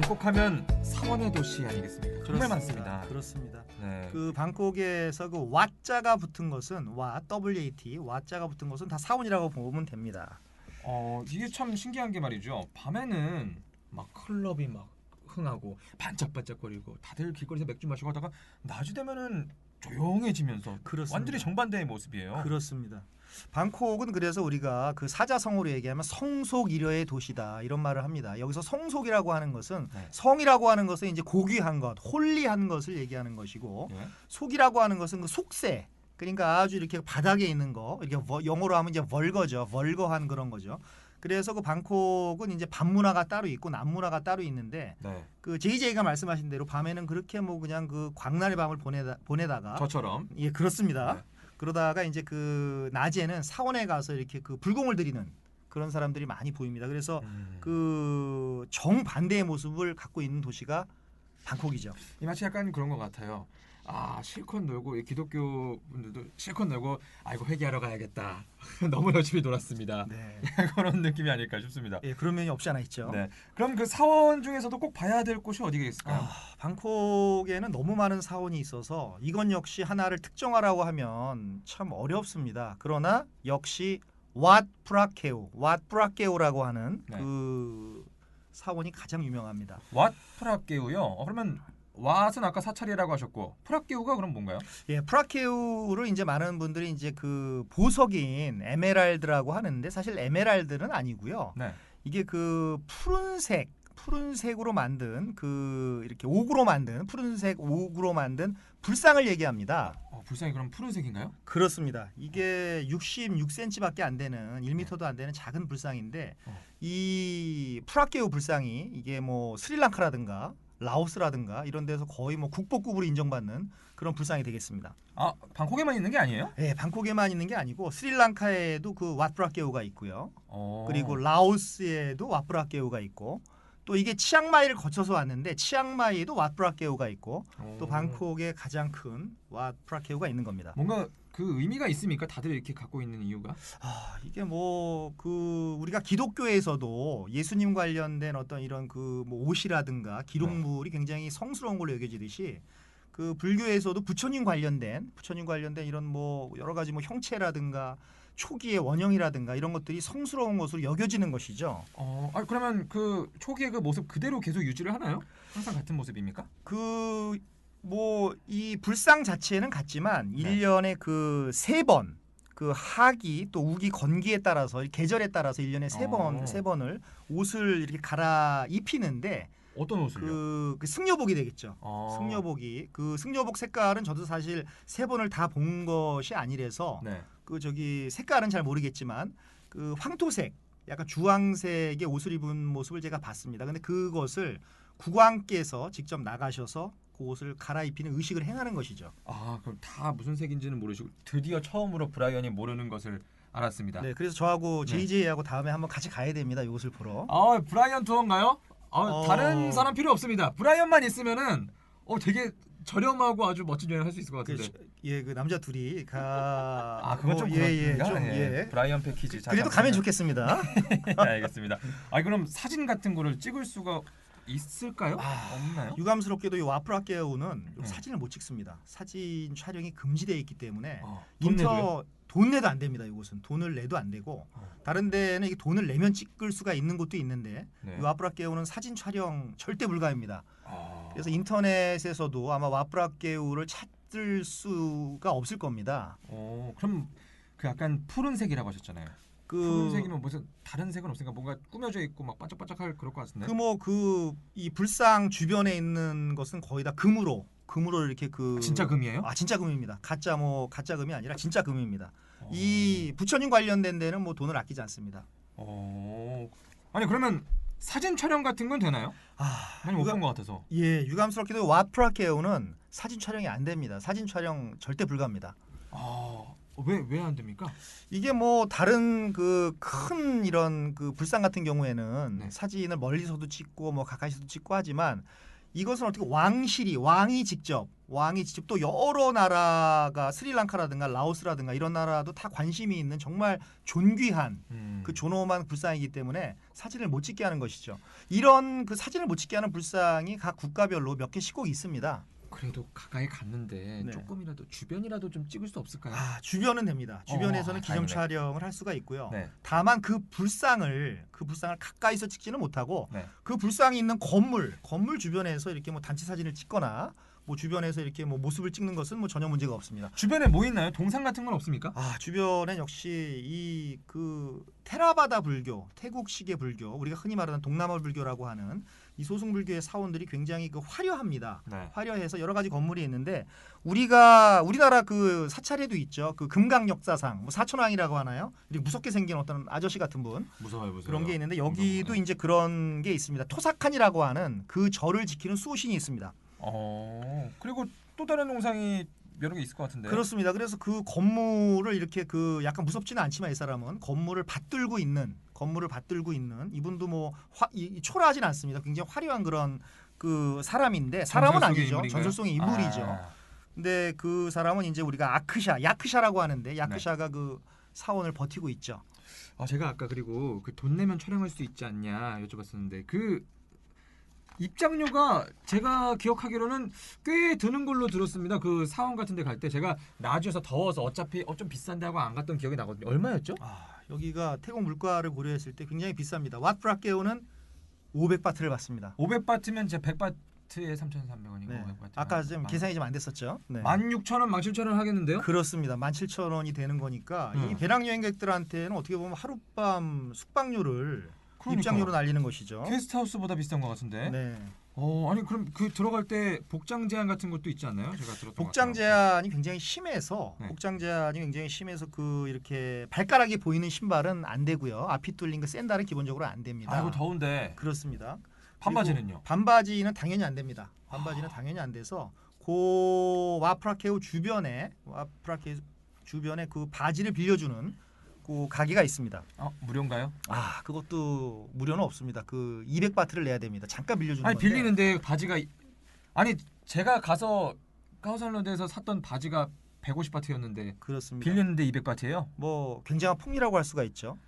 방콕하면 사원의 도시 아니겠습니까? 정말 그렇습니다. 많습니다. 그렇습니다. 네. 그 방콕에서 그 왓자가 붙은 것은 WAT 왓자가 붙은 것은 다 사원이라고 보면 됩니다. 이게 참 신기한 게 말이죠. 밤에는 막 클럽이 막 흥하고 반짝반짝거리고 다들 길거리에서 맥주 마시고 하다가 낮이 되면은 조용해지면서 그렇습니다. 완전히 정반대의 모습이에요. 그렇습니다. 방콕은 그래서 우리가 그 사자성어로 얘기하면 성속일여의 도시다 이런 말을 합니다. 여기서 성속이라고 하는 것은 네. 성이라고 하는 것은 이제 고귀한 것, 홀리한 것을 얘기하는 것이고 예. 속이라고 하는 것은 그 속세. 그러니까 아주 이렇게 바닥에 있는 거, 이렇게 영어로 하면 이제 월거죠. 월거한 그런 거죠. 그래서 그 방콕은 이제 밤 문화가 따로 있고 낮 문화가 따로 있는데 네. 그 JJ가 말씀하신 대로 밤에는 그렇게 뭐 그냥 그 광란의 밤을 보내다가 저처럼. 예 그렇습니다. 네. 그러다가 이제 그 낮에는 사원에 가서 이렇게 그 불공을 들이는 그런 사람들이 많이 보입니다. 그래서 그 정반대의 모습을 갖고 있는 도시가 방콕이죠. 이 마치 약간 그런 것 같아요. 실컷 놀고 이 기독교 분들도 실컷 놀고 아이고 회개하러 가야겠다. 너무 열심히 놀았습니다. 네. 그런 느낌이 아닐까 싶습니다. 예, 그런 면이 없지 않아 있죠. 네. 그럼 그 사원 중에서도 꼭 봐야 될 곳이 어디가 있을까요? 방콕에는 너무 많은 사원이 있어서 이건 역시 하나를 특정하라고 하면 참 어렵습니다. 그러나 역시 왓프라케오라고 하는 네. 그 사원이 가장 유명합니다. 왓 프라케우요. 그러면 왓은 아까 사찰이라고 하셨고 프라케우가 그럼 뭔가요? 예, 프라케우를 이제 많은 분들이 이제 그 보석인 에메랄드라고 하는데 사실 에메랄드는 아니고요. 네. 이게 그 푸른색으로 만든 그 이렇게 옥으로 만든 푸른색 옥으로 만든 불상을 얘기합니다. 불상이 그럼 푸른색인가요? 그렇습니다. 이게 66cm밖에 안 되는 1m도 안 되는 작은 불상인데 이 프라케우 불상이 이게 뭐 스리랑카라든가 라오스라든가 이런 데서 거의 뭐 국보급으로 인정받는 그런 불상이 되겠습니다. 방콕에만 있는 게 아니에요? 네, 방콕에만 있는 게 아니고 스리랑카에도 그 왓프라케우가 있고요. 어. 그리고 라오스에도 왓프라케우가 있고 또 이게 치앙마이를 거쳐서 왔는데 치앙마이에도 왓프라케우가 있고 또 방콕에 가장 큰 왓프라케우가 있는 겁니다. 뭔가 그 의미가 있습니까? 다들 이렇게 갖고 있는 이유가? 이게 뭐 그 우리가 기독교에서도 예수님 관련된 어떤 이런 그 뭐 옷이라든가 기록물이 굉장히 성스러운 걸로 여겨지듯이 그 불교에서도 부처님 관련된 이런 뭐 여러 가지 뭐 형체라든가 초기의 원형이라든가 이런 것들이 성스러운 것으로 여겨지는 것이죠. 그러면 그 초기의 그 모습 그대로 계속 유지를 하나요? 항상 같은 모습입니까? 그 뭐 이 불상 자체는 같지만 네. 1년에 그 3번 그 하기 또 우기 건기에 따라서 계절에 따라서 1년에 세 번을 옷을 이렇게 갈아 입히는데 어떤 옷을요? 그 승려복이 되겠죠. 아. 승려복이 그 승려복 색깔은 저도 사실 3번을 다 본 것이 아니라서 네. 그 저기 색깔은 잘 모르겠지만 그 황토색 약간 주황색의 옷을 입은 모습을 제가 봤습니다. 근데 그것을 국왕께서 직접 나가셔서 그 옷을 갈아입히는 의식을 행하는 것이죠. 그럼 다 무슨 색인지는 모르시고 드디어 처음으로 브라이언이 모르는 것을 알았습니다. 네, 그래서 저하고 네. JJ하고 다음에 한번 같이 가야 됩니다. 이 옷을 보러. 브라이언 투어인가요? 다른 사람 필요 없습니다. 브라이언만 있으면은 되게 저렴하고 아주 멋진 여행 할 수 있을 것 같은데. 그 남자 둘이 가. 그건 좀 그렇습니다. 좀 예. 브라이언 패키지. 그래도 가면 좋겠습니다. 알겠습니다. 그럼 사진 같은 거를 찍을 수가 있을까요? 없나요? 유감스럽게도 이 와프라케우는 사진을 못 찍습니다. 사진 촬영이 금지되어 있기 때문에 돈 내도 안 됩니다. 이곳은 돈을 내도 안 되고 다른 데는 이게 돈을 내면 찍을 수가 있는 곳도 있는데 네. 이 와프라케우는 사진 촬영 절대 불가입니다. 그래서 인터넷에서도 아마 와프라케우를 찾을 수가 없을 겁니다. 그럼 그 약간 푸른색이라고 하셨잖아요. 푸른색이면 무슨 다른 색은 없으니까 뭔가 꾸며져 있고 막 반짝반짝할 그럴 것 같은데. 이 불상 주변에 있는 것은 거의 다 금으로 이렇게 진짜 금이에요? 진짜 금입니다. 가짜 금이 아니라 진짜 금입니다. 이 부처님 관련된 데는 뭐 돈을 아끼지 않습니다. 아니 그러면 사진 촬영 같은 건 되나요? 많이 못 본 것 같아서. 예, 유감스럽게도 와프라케우는 사진 촬영이 안 됩니다. 사진 촬영 절대 불가합니다. 왜 안 됩니까? 이게 뭐 다른 그 큰 이런 그 불상 같은 경우에는 네. 사진을 멀리서도 찍고 뭐 가까이서도 찍고 하지만 이것은 어떻게 왕이 직접 또 여러 나라가 스리랑카라든가 라오스라든가 이런 나라도 다 관심이 있는 정말 존귀한 그 존엄한 불상이기 때문에 사진을 못 찍게 하는 것이죠. 이런 그 사진을 못 찍게 하는 불상이 각 국가별로 몇 개씩 꼭 있습니다. 그래도 가까이 갔는데 네. 조금이라도 주변이라도 좀 찍을 수 없을까요? 주변은 됩니다. 주변에서는 기념 다행이네. 촬영을 할 수가 있고요. 네. 다만 그 불상을 가까이서 찍지는 못하고 네. 그 불상이 있는 건물 주변에서 이렇게 뭐 단체 사진을 찍거나 뭐 주변에서 이렇게 뭐 모습을 찍는 것은 뭐 전혀 문제가 없습니다. 주변에 뭐 있나요? 동상 같은 건 없습니까? 주변엔 역시 이 그 테라바다 불교, 태국식의 불교, 우리가 흔히 말하는 동남아 불교라고 하는 이 소승 불교의 사원들이 굉장히 그 화려합니다. 네. 화려해서 여러 가지 건물이 있는데 우리나라 그 사찰에도 있죠. 그 금강 역사상, 뭐 사천왕이라고 하나요? 이렇게 무섭게 생긴 어떤 아저씨 같은 분 무서워요. 그런 게 있는데 여기도 이제 그런 게 있습니다. 토사칸이라고 하는 그 절을 지키는 수호신이 있습니다. 그리고 또 다른 동상이 여러 개 있을 것 같은데. 그렇습니다. 그래서 그 건물을 이렇게 그 약간 무섭지는 않지만 이 사람은 건물을 받들고 있는 이분도 뭐 초라하진 않습니다. 굉장히 화려한 그런 그 사람인데 사람은 전설 속의 아니죠. 인물인가요? 전설성의 인물이죠. 근데 그 사람은 이제 우리가 야크샤라고 하는데 야크샤가 그 사원을 버티고 있죠. 제가 아까 그리고 그 돈 내면 촬영할 수 있지 않냐 여쭤봤었는데 그 입장료가 제가 기억하기로는 꽤 드는 걸로 들었습니다. 그 사원 같은 데 갈 때 제가 나주에서 더워서 어차피 좀 비싼데 하고 안 갔던 기억이 나거든요. 얼마였죠? 여기가 태국 물가를 고려했을 때 굉장히 비쌉니다. 왓브라케오는 500바트를 받습니다. 500바트면 제 100바트에 3,300원이고 네. 500바트. 아까 좀 계산이 좀 안 됐었죠. 네. 16,000원, 17,000원 하겠는데요? 그렇습니다. 17,000원이 되는 거니까 이 배낭여행객들한테는 어떻게 보면 하룻밤 숙박료를 입장료로 날리는 것이죠. 게스트하우스보다 비싼 것 같은데. 네. 아니 그럼 그 들어갈 때 복장 제한 같은 것도 있지 않나요? 제가 들었던 복장 것 제한이 굉장히 심해서 네. 그 이렇게 발가락이 보이는 신발은 안 되고요. 앞이 뚫린 그 샌들은 기본적으로 안 됩니다. 아이고 더운데. 그렇습니다. 반바지는요? 반바지는 당연히 안 됩니다. 반바지는 당연히 안 돼서 고 와프라케우 주변에 그 바지를 빌려주는 그 가게가 있습니다. 무료인가요? 그것도 무료는 없습니다. 그 200바트를 내야 됩니다. 잠깐 빌려주는 건데. 빌리는데 바지가 제가 가서 카오산로드에서 샀던 바지가 150바트였는데 그렇습니다. 빌렸는데 200바트예요? 뭐 굉장한 폭리라고 할 수가 있죠.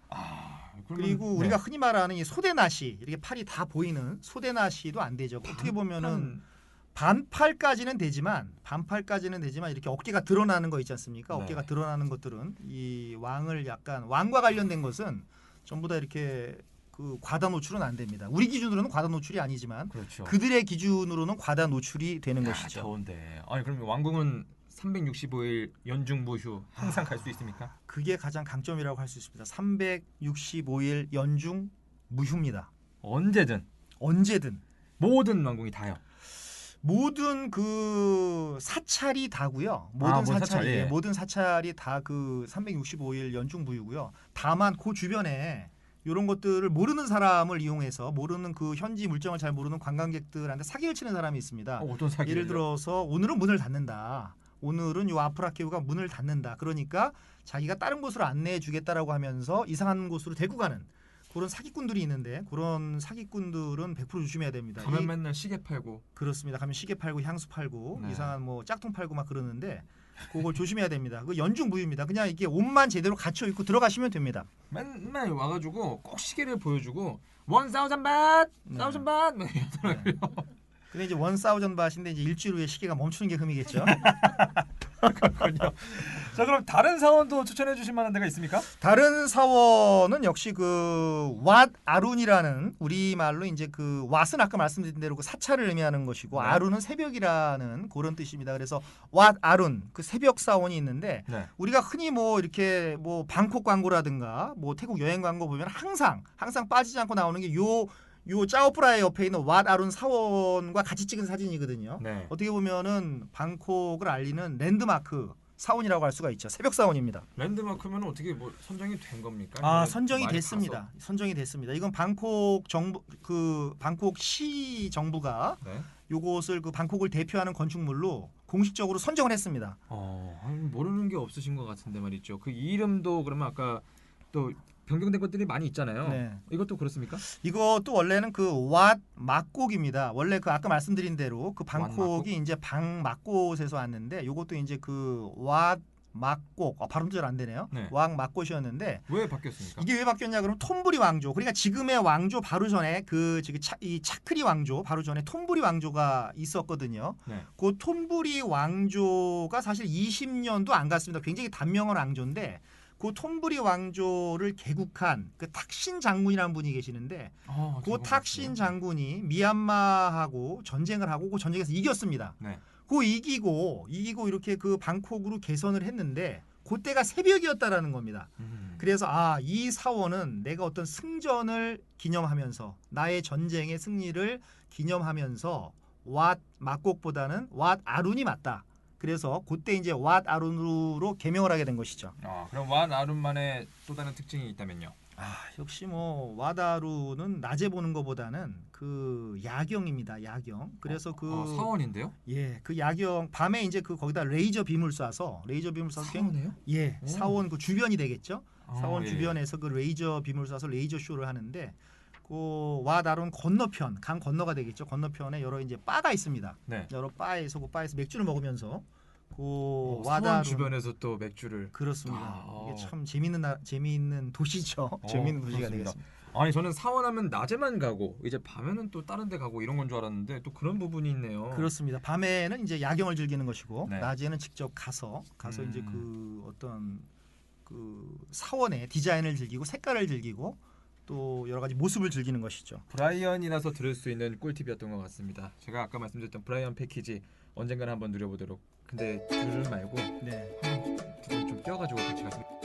그리고 네. 우리가 흔히 말하는 이 소대나시 이렇게 팔이 다 보이는 소대나시도 안 되죠. 어떻게 보면은 반팔까지는 되지만 이렇게 어깨가 드러나는 거 있지 않습니까? 네. 어깨가 드러나는 것들은 이 왕과 관련된 것은 전부 다 이렇게 그 과다 노출은 안 됩니다. 우리 기준으로는 과다 노출이 아니지만 그렇죠. 그들의 기준으로는 과다 노출이 되는 것이죠. 더운데. 그럼 왕궁은 365일 연중 무휴 항상 갈 수 있습니까? 그게 가장 강점이라고 할 수 있습니다. 365일 연중 무휴입니다. 언제든 모든 왕궁이 다요. 모든 그 사찰이 다고요. 모든 사찰이 다 그 365일 연중 무휴고요. 다만 그 주변에 이런 것들을 모르는 사람을 이용해서 모르는 그 현지 물정을 잘 모르는 관광객들한테 사기를 치는 사람이 있습니다. 어떤 사기를? 예를 들어서 오늘은 문을 닫는다. 오늘은 요 아프라케우가 문을 닫는다. 그러니까 자기가 다른 곳으로 안내해 주겠다라고 하면서 이상한 곳으로 데리고 가는 그런 사기꾼들이 있는데 그런 사기꾼들은 100% 조심해야 됩니다. 가면 맨날 시계 팔고. 그렇습니다. 가면 시계 팔고 향수 팔고 네. 이상한 뭐 짝퉁 팔고 막 그러는데 그걸 조심해야 됩니다. 그 연중무휴입니다. 그냥 이게 옷만 제대로 갖춰 입고 들어가시면 됩니다. 맨날 와가지고 꼭 시계를 보여주고 1,000바트, 1,000바트 이러더라고요. 근데 이제 1,000바트인데 이제 일주일 후에 시계가 멈추는 게 흠이겠죠. 그렇군요. 자 그럼 다른 사원도 추천해 주실 만한 데가 있습니까? 다른 사원은 역시 그 왓 아룬이라는 우리말로 이제 그 왓은 아까 말씀드린 대로 그 사찰을 의미하는 것이고 네. 아룬은 새벽이라는 그런 뜻입니다. 그래서 왓 아룬 그 새벽 사원이 있는데 네. 우리가 흔히 뭐 이렇게 뭐 방콕 광고라든가 뭐 태국 여행 광고 보면 항상 빠지지 않고 나오는 게 요 짜오프라의 옆에 있는 왓 아룬 사원과 같이 찍은 사진이거든요. 네. 어떻게 보면은 방콕을 알리는 랜드마크 사원이라고 할 수가 있죠. 새벽 사원입니다. 랜드마크면 어떻게 뭐 선정이 된 겁니까? 선정이 많이 됐습니다. 가서. 선정이 됐습니다. 이건 방콕 정부 방콕시 정부가 네. 요것을 그 방콕을 대표하는 건축물로 공식적으로 선정을 했습니다. 모르는 게 없으신 것 같은데 말이죠. 그 이름도 그러면 아까 또 변경된 것들이 많이 있잖아요. 네. 이것도 그렇습니까? 이것도 원래는 그 왓 막곡입니다. 원래 그 아까 말씀드린 대로 그 왓 방콕이 이제 방 막곳에서 왔는데 요것도 이제 그 왓 막곡 발음도 잘 안 되네요. 네. 왕 막곳이었는데 왜 바뀌었습니까? 이게 왜 바뀌었냐 그러면 톰부리 왕조. 그러니까 지금의 왕조 바로 전에 그 지금 이 차크리 왕조 바로 전에 톰부리 왕조가 있었거든요. 네. 그 톰부리 왕조가 사실 20년도 안 갔습니다. 굉장히 단명한 왕조인데 그 톰부리 왕조를 개국한 그 탁신 장군이라는 분이 계시는데 그 탁신 장군이 미얀마하고 전쟁을 하고 그 전쟁에서 이겼습니다. 네. 그 이기고 이렇게 그 방콕으로 개선을 했는데 그때가 새벽이었다라는 겁니다. 그래서 이 사원은 내가 어떤 승전을 기념하면서 나의 전쟁의 승리를 기념하면서 왓 막곡보다는 왓 아룬이 맞다. 그래서 그때 이제 왓 아룬으로 개명을 하게 된 것이죠. 그럼 왓 아룬만의 또 다른 특징이 있다면요? 역시 뭐 왓 아룬은 낮에 보는 것보다는 그 야경입니다. 야경. 그래서 사원인데요? 예, 그 야경 밤에 이제 그 거기다 레이저 빔을 쏴서 사원이에요? 예, 오. 사원 그 주변이 되겠죠. 사원 예. 주변에서 그 레이저 빔을 쏴서 레이저 쇼를 하는데 그 왓 아룬 건너편 강 건너가 되겠죠. 건너편에 여러 이제 바가 있습니다. 네. 여러 바에서 그 바에서 맥주를 먹으면서 그 왓 사원 아룬 주변에서 또 맥주를 그렇습니다. 아, 이게 참 재미있는 도시죠. 재미있는 도시가 그렇습니다. 되겠습니다. 아니 저는 사원하면 낮에만 가고 이제 밤에는 또 다른 데 가고 이런 건 줄 알았는데 또 그런 부분이 있네요. 그렇습니다. 밤에는 이제 야경을 즐기는 것이고 네. 낮에는 직접 가서 이제 그 어떤 그 사원의 디자인을 즐기고 색깔을 즐기고 또 여러 가지 모습을 즐기는 것이죠. 브라이언이라서 들을 수 있는 꿀팁이었던 것 같습니다. 제가 아까 말씀드렸던 브라이언 패키지 언젠가는 한번 누려보도록. 근데 둘을 말고 네. 두분 좀 껴가지고 같이 갔으면.